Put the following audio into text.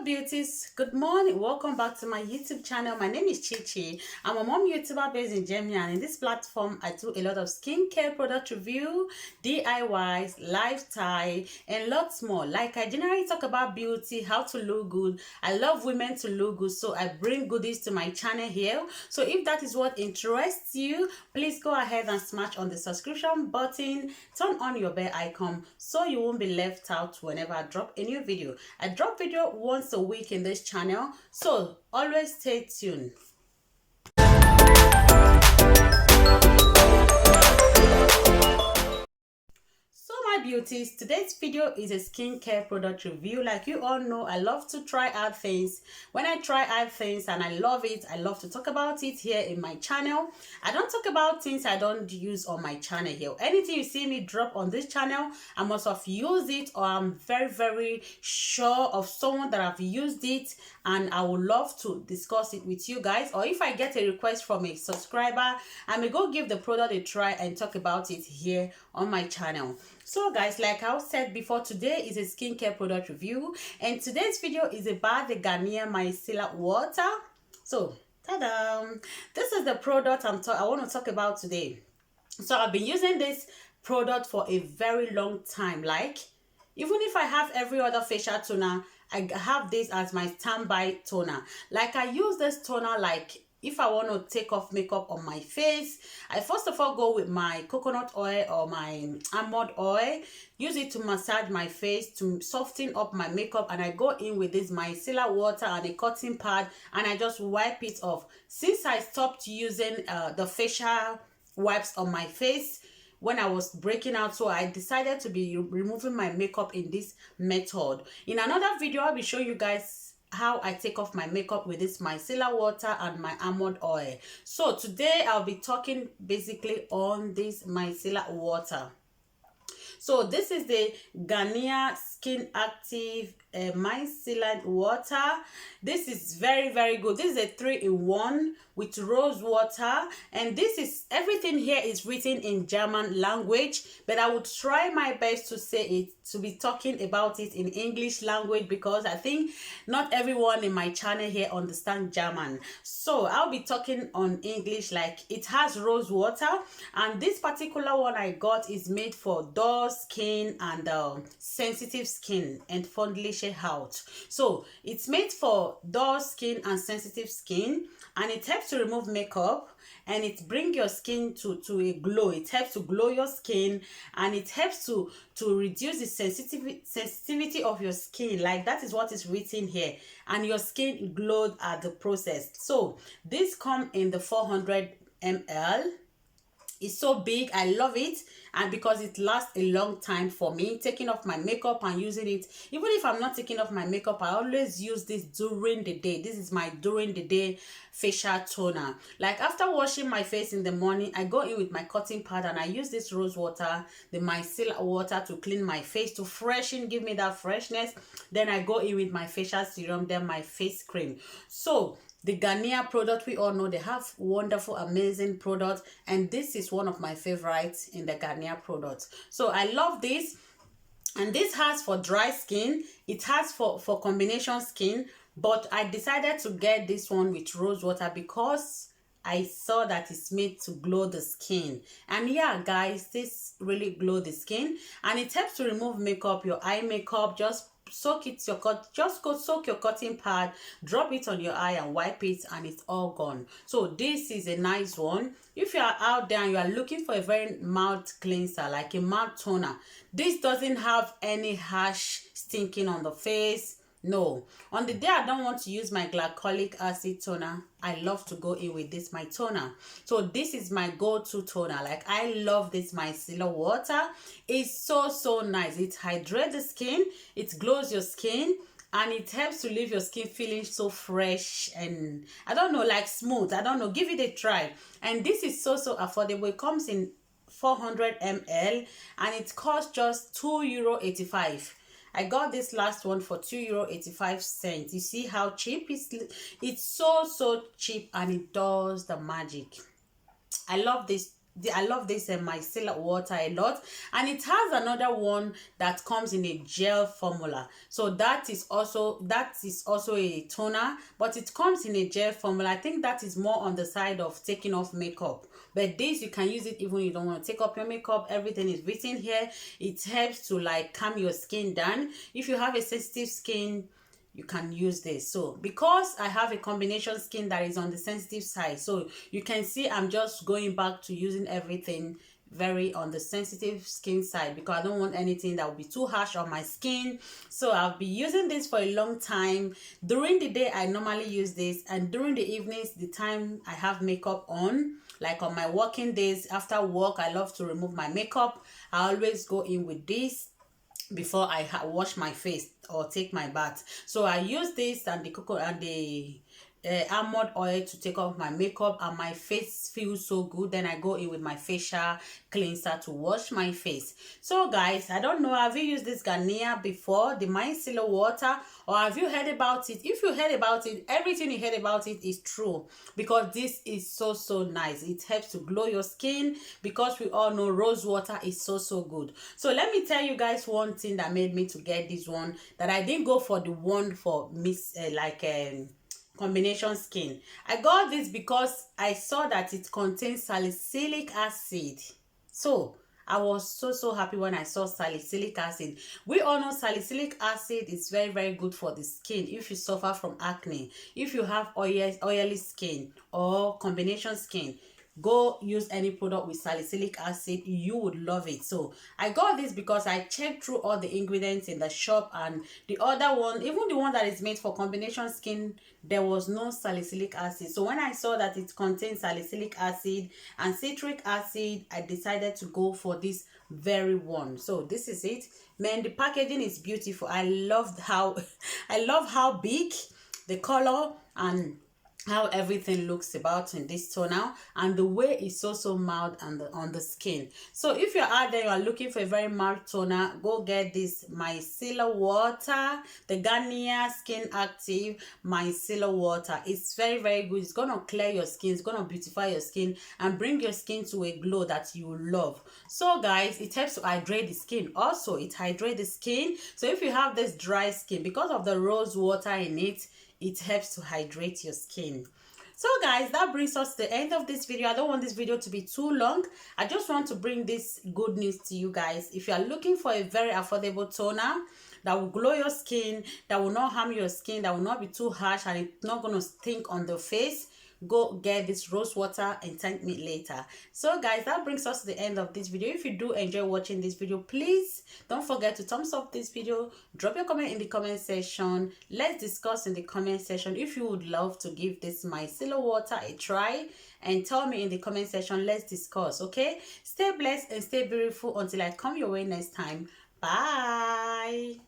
Beauties, good morning. Welcome back to my YouTube channel. My name is Chichi. I'm a mom YouTuber based in Germany, and in this platform I do a lot of skincare product review, DIYs, lifestyle, and lots more. Like, I generally talk about beauty, how to look good. I love women to look good, so I bring goodies to my channel here. So if that is what interests you, please go ahead and smash on the subscription button, turn on your bell icon so you won't be left out whenever I drop a new video. I drop video once a week in this channel, so always stay tuned. So my beauties, today's video is a skincare product review. Like you all know, I love to try out things. When I try out things and I love it, I love to talk about it here in my channel. I don't talk about things I don't use on my channel here. Anything you see me drop on this channel, I must have used it, or I'm very sure of someone that have used it, and I would love to discuss it with you guys. Or if I get a request from a subscriber, I may go give the product a try and talk about it here on my channel. So guys, like I said before, today is a skincare product review, and today's video is about the Garnier Micellar water. So ta-da! This is the product I want to talk about today. So I've been using this product for a very long time. Like, even if I have every other facial toner, I have this as my standby toner. Like, I use this toner like if I want to take off makeup on my face. I first of all go with my coconut oil or my almond oil, use it to massage my face to soften up my makeup, and I go in with this micellar water and a cotton pad, and I just wipe it off. Since I stopped using the facial wipes on my face when I was breaking out, so I decided to be removing my makeup in this method. In another video, I'll be showing you guys how I take off my makeup with this micellar water and my almond oil. So today I'll be talking basically on this micellar water. So this is the Garnier Skin Active Micellar water. This is very good. This is a 3-in-1 with rose water, and this is everything here is written in German language, but I would try my best to say it, to be talking about it in English language, because I think not everyone in my channel here understands German. So I'll be talking on English. Like, it has rose water, and this particular one I got is made for dull skin and sensitive skin and fondlish out. So it's made for dull skin and sensitive skin, and it helps to remove makeup, and it brings your skin to a glow. It helps to glow your skin, and it helps to reduce the sensitivity of your skin. Like, that is what is written here, and your skin glowed at the process. So this comes in the 400 ml. It's so big. I love it, and because it lasts a long time for me, taking off my makeup and using it. Even if I'm not taking off my makeup, I always use this during the day. This is my during the day facial toner. Like, after washing my face in the morning, I go in with my cotton pad and I use this rose water, the micellar water, to clean my face, to freshen, give me that freshness. Then I go in with my facial serum, then my face cream. So the Garnier product, we all know they have wonderful, amazing products, and this is one of my favorites in the Garnier products. So I love this, and this has for dry skin, it has for combination skin, but I decided to get this one with rose water because I saw that it's made to glow the skin. And yeah, guys, this really glow the skin, and it helps to remove makeup, your eye makeup. Just soak it, just go soak your cotton pad, drop it on your eye and wipe it, and it's all gone. So this is a nice one. If you are out there and you are looking for a very mild cleanser, like a mild toner, this doesn't have any harsh stinking on the face. No, on the day I don't want to use my glycolic acid toner, I love to go in with this, my toner. So this is my go-to toner. Like, I love this micellar water. It's so nice. It hydrates the skin, it glows your skin, and it helps to leave your skin feeling so fresh and, I don't know, like smooth. I don't know, give it a try. And this is so affordable. It comes in 400 ml, and it costs just €2.85. I got this last one for €2.85. You see how cheap it's so cheap, and it does the magic. I love this I love this micellar water a lot, and it has another one that comes in a gel formula. So that is also a toner, but it comes in a gel formula. I think that is more on the side of taking off makeup, but this you can use it even you don't want to take off your makeup. Everything is written here. It helps to like calm your skin down. If you have a sensitive skin, you can use this. So because I have a combination skin that is on the sensitive side, so you can see I'm just going back to using everything very on the sensitive skin side, because I don't want anything that will be too harsh on my skin. So I'll be using this for a long time. During the day I normally use this, and during the evenings, the time I have makeup on, like on my working days after work, I love to remove my makeup. I always go in with this before I wash my face or take my bath. So I use this and the cocoa and the almond oil to take off my makeup, and my face feels so good. Then I go in with my facial cleanser to wash my face. So guys, I don't know, have you used this Garnier before, the micellar water, or have you heard about it? If you heard about it, everything you heard about it is true, because this is so nice. It helps to glow your skin, because we all know rose water is so good. So let me tell you guys one thing that made me to get this one, that I didn't go for the one for combination skin. I got this because I saw that it contains salicylic acid. So I was so happy when I saw salicylic acid. We all know salicylic acid is very good for the skin. If you suffer from acne, if you have oily skin or combination skin, go use any product with salicylic acid. You would love it. So I got this because I checked through all the ingredients in the shop, and the other one, even the one that is made for combination skin, there was no salicylic acid. So when I saw that it contains salicylic acid and citric acid, I decided to go for this very one. So this is it, man. The packaging is beautiful. I loved how I love how big the color and how everything looks about in this toner, and the way it's so mild on the skin. So if you're out there, you are looking for a very mild toner, go get this micellar water, the Garnier Skin Active micellar water. It's very good. It's gonna clear your skin, it's gonna beautify your skin and bring your skin to a glow that you love. So guys, it helps to hydrate the skin. Also, it hydrates the skin. So if you have this dry skin, because of the rose water in it, it helps to hydrate your skin. So guys, that brings us to the end of this video. I don't want this video to be too long. I just want to bring this good news to you guys. If you are looking for a very affordable toner that will glow your skin, that will not harm your skin, that will not be too harsh, and it's not going to stink on the face, go get this rose water and thank me later. So guys, that brings us to the end of this video. If you do enjoy watching this video, please don't forget to thumbs up this video, drop your comment in the comment section. Let's discuss in the comment section if you would love to give this micellar water a try, and tell me in the comment section. Let's discuss. Okay, stay blessed and stay beautiful until I come your way next time. Bye.